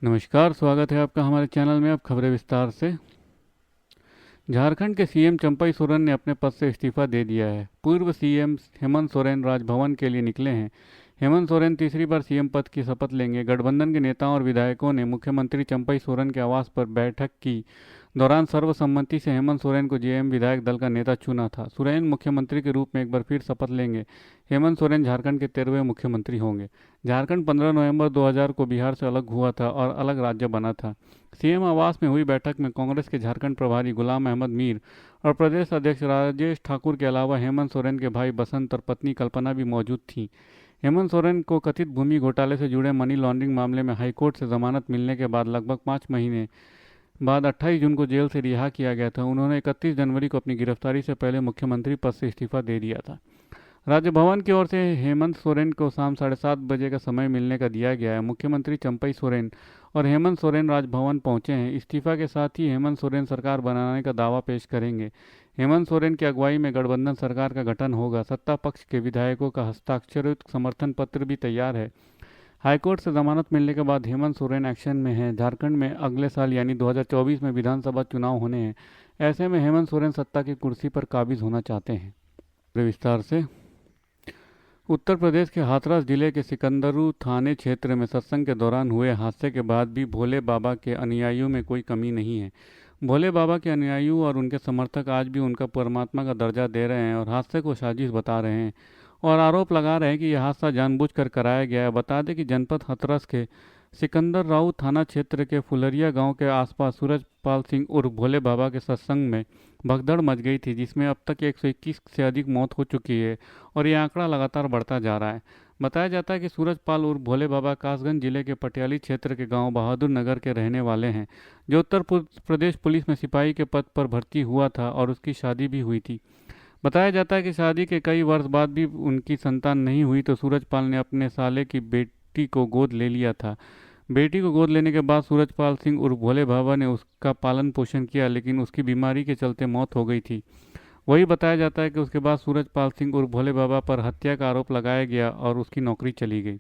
नमस्कार, स्वागत है आपका हमारे चैनल में। अब खबरें विस्तार से। झारखंड के सीएम चंपई सोरेन ने अपने पद से इस्तीफा दे दिया है। पूर्व सीएम हेमंत सोरेन राजभवन के लिए निकले हैं। हेमंत सोरेन तीसरी बार सीएम पद की शपथ लेंगे। गठबंधन के नेताओं और विधायकों ने मुख्यमंत्री चंपई सोरेन के आवास पर बैठक की दौरान सर्वसम्मति से हेमंत सोरेन को जेएम विधायक दल का नेता चुना था। सोरेन मुख्यमंत्री के रूप में एक बार फिर शपथ लेंगे। हेमंत सोरेन झारखंड के 13वें मुख्यमंत्री होंगे। झारखंड 15 नवंबर 2000 को बिहार से अलग हुआ था और अलग राज्य बना था। सीएम आवास में हुई बैठक में कांग्रेस के झारखंड प्रभारी गुलाम अहमद मीर और प्रदेश अध्यक्ष राजेश ठाकुर के अलावा हेमंत सोरेन के भाई बसंत और पत्नी कल्पना भी मौजूद थीं। हेमंत सोरेन को कथित भूमि घोटाले से जुड़े मनी लॉन्ड्रिंग मामले में हाईकोर्ट से जमानत मिलने के बाद लगभग 5 महीने बाद 28 जून को जेल से रिहा किया गया था। उन्होंने 31 जनवरी को अपनी गिरफ्तारी से पहले मुख्यमंत्री पद से इस्तीफा दे दिया था। राजभवन की ओर से हेमंत सोरेन को शाम 7:30 बजे का समय मिलने का दिया गया है। मुख्यमंत्री चंपई सोरेन और हेमंत सोरेन राजभवन पहुंचे हैं। इस्तीफा के साथ ही हेमंत सोरेन सरकार बनाने का दावा पेश करेंगे। हेमंत सोरेन की अगुवाई में गठबंधन सरकार का गठन होगा। सत्ता पक्ष के विधायकों का हस्ताक्षरित समर्थन पत्र भी तैयार है। हाईकोर्ट से जमानत मिलने के बाद हेमंत सोरेन एक्शन में हैं। झारखंड में अगले साल यानी 2024 में विधानसभा चुनाव होने हैं। ऐसे में हेमंत सोरेन सत्ता की कुर्सी पर काबिज होना चाहते हैं। विस्तार से। उत्तर प्रदेश के हाथरस जिले के सिकंदरू थाने क्षेत्र में सत्संग के दौरान हुए हादसे के बाद भी भोले बाबा के अनुयायियों में कोई कमी नहीं है। भोले बाबा के अनुयायी और उनके समर्थक आज भी उनका परमात्मा का दर्जा दे रहे हैं और हादसे को साजिश बता रहे हैं और आरोप लगा रहे हैं कि यह हादसा जानबूझकर कराया गया है। बता दें कि जनपद हाथरस के सिकंदर राऊ थाना क्षेत्र के फुलरिया गांव के आसपास सूरजपाल सिंह उर्फ भोले बाबा के सत्संग में भगदड़ मच गई थी, जिसमें अब तक 121 से अधिक मौत हो चुकी है और ये आंकड़ा लगातार बढ़ता जा रहा है। बताया जाता है कि सूरजपाल उर्फ भोले बाबा कासगंज जिले के पटियाली क्षेत्र के गांव बहादुर नगर के रहने वाले हैं, जो उत्तर प्रदेश पुलिस में सिपाही के पद पर भर्ती हुआ था और उसकी शादी भी हुई थी। बताया जाता है कि शादी के कई वर्ष बाद भी उनकी संतान नहीं हुई तो सूरजपाल ने अपने साले की बेटी को गोद ले लिया था। बेटी को गोद लेने के बाद सूरजपाल सिंह उर्फ भोले बाबा ने उसका पालन पोषण किया, लेकिन उसकी बीमारी के चलते मौत हो गई थी। वही बताया जाता है कि उसके बाद सूरजपाल सिंह उर्फ भोले बाबा पर हत्या का आरोप लगाया गया और उसकी नौकरी चली गई।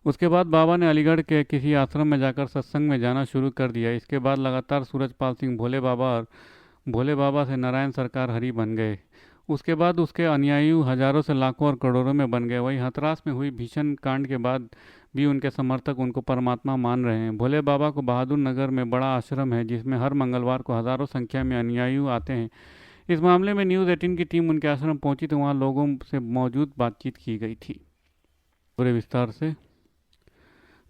उसके बाद बाबा ने अलीगढ़ के किसी आश्रम में जाकर सत्संग में जाना शुरू कर दिया। इसके बाद लगातार सूरजपाल सिंह भोले बाबा से नारायण सरकार हरि बन गए। उसके बाद उसके अनुयायी हजारों से लाखों और करोड़ों में बन गए। वहीं हथरास में हुई भीषण कांड के बाद भी उनके समर्थक उनको परमात्मा मान रहे हैं। भोले बाबा को बहादुर नगर में बड़ा आश्रम है, जिसमें हर मंगलवार को हजारों संख्या में अनुयायी आते हैं। इस मामले में न्यूज़ 18 की टीम उनके आश्रम पहुंची तो वहां लोगों से मौजूद बातचीत की गई थी। पूरे विस्तार से।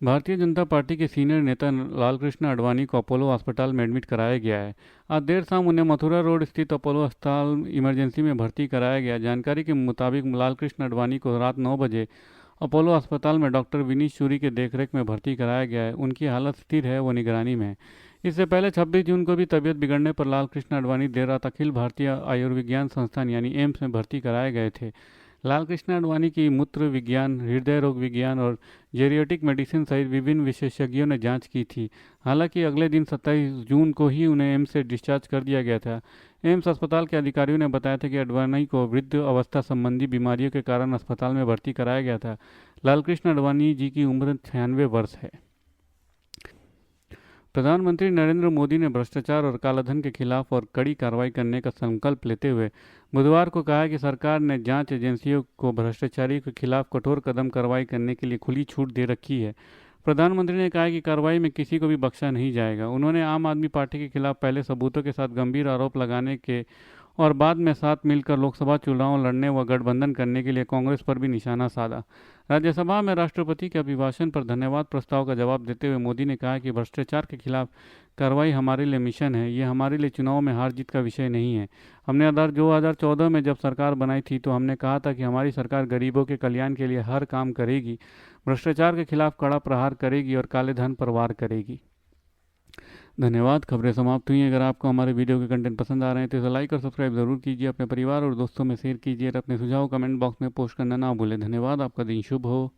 भारतीय जनता पार्टी के सीनियर नेता लालकृष्ण आडवाणी को अपोलो अस्पताल में एडमिट कराया गया है। आज देर शाम उन्हें मथुरा रोड स्थित अपोलो अस्पताल इमरजेंसी में भर्ती कराया गया। जानकारी के मुताबिक लालकृष्ण आडवाणी को रात 9 बजे अपोलो अस्पताल में डॉक्टर विनीत शूरी के देखरेख में भर्ती कराया गया है। उनकी हालत स्थिर है, वो निगरानी में है। इससे पहले 26 जून को भी तबियत बिगड़ने पर लालकृष्ण आडवाणी देर रात अखिल भारतीय आयुर्विज्ञान संस्थान यानी एम्स में भर्ती कराए गए थे। लालकृष्ण आडवाणी की मूत्र विज्ञान, हृदय रोग विज्ञान और जेरियाट्रिक मेडिसिन सहित विभिन्न विशेषज्ञों ने जांच की थी। हालांकि अगले दिन 27 जून को ही उन्हें एम्स से डिस्चार्ज कर दिया गया था। एम्स अस्पताल के अधिकारियों ने बताया था कि आडवाणी को वृद्ध अवस्था संबंधी बीमारियों के कारण अस्पताल में भर्ती कराया गया था। लालकृष्ण आडवाणी जी की उम्र 96 वर्ष है। प्रधानमंत्री नरेंद्र मोदी ने भ्रष्टाचार और कालाधन के खिलाफ और कड़ी कार्रवाई करने का संकल्प लेते हुए बुधवार को कहा कि सरकार ने जांच एजेंसियों को भ्रष्टाचारियों के खिलाफ कठोर कदम कार्रवाई करने के लिए खुली छूट दे रखी है। प्रधानमंत्री ने कहा कि कार्रवाई में किसी को भी बख्शा नहीं जाएगा। उन्होंने आम आदमी पार्टी के खिलाफ पहले सबूतों के साथ गंभीर आरोप लगाने के और बाद में साथ मिलकर लोकसभा चुनाव लड़ने व गठबंधन करने के लिए कांग्रेस पर भी निशाना साधा। राज्यसभा में राष्ट्रपति के अभिभाषण पर धन्यवाद प्रस्ताव का जवाब देते हुए मोदी ने कहा कि भ्रष्टाचार के खिलाफ कार्रवाई हमारे लिए मिशन है, ये हमारे लिए चुनाव में हार जीत का विषय नहीं है। हमने 2014 में जब सरकार बनाई थी तो हमने कहा था कि हमारी सरकार गरीबों के कल्याण के लिए हर काम करेगी, भ्रष्टाचार के खिलाफ कड़ा प्रहार करेगी और काले धन पर वार करेगी। धन्यवाद। खबरें समाप्त हुई। अगर आपको हमारे वीडियो के कंटेंट पसंद आ रहे हैं तो इसे लाइक और सब्सक्राइब जरूर कीजिए। अपने परिवार और दोस्तों में शेयर कीजिए और अपने सुझाव कमेंट बॉक्स में पोस्ट करना ना भूलें। धन्यवाद। आपका दिन शुभ हो।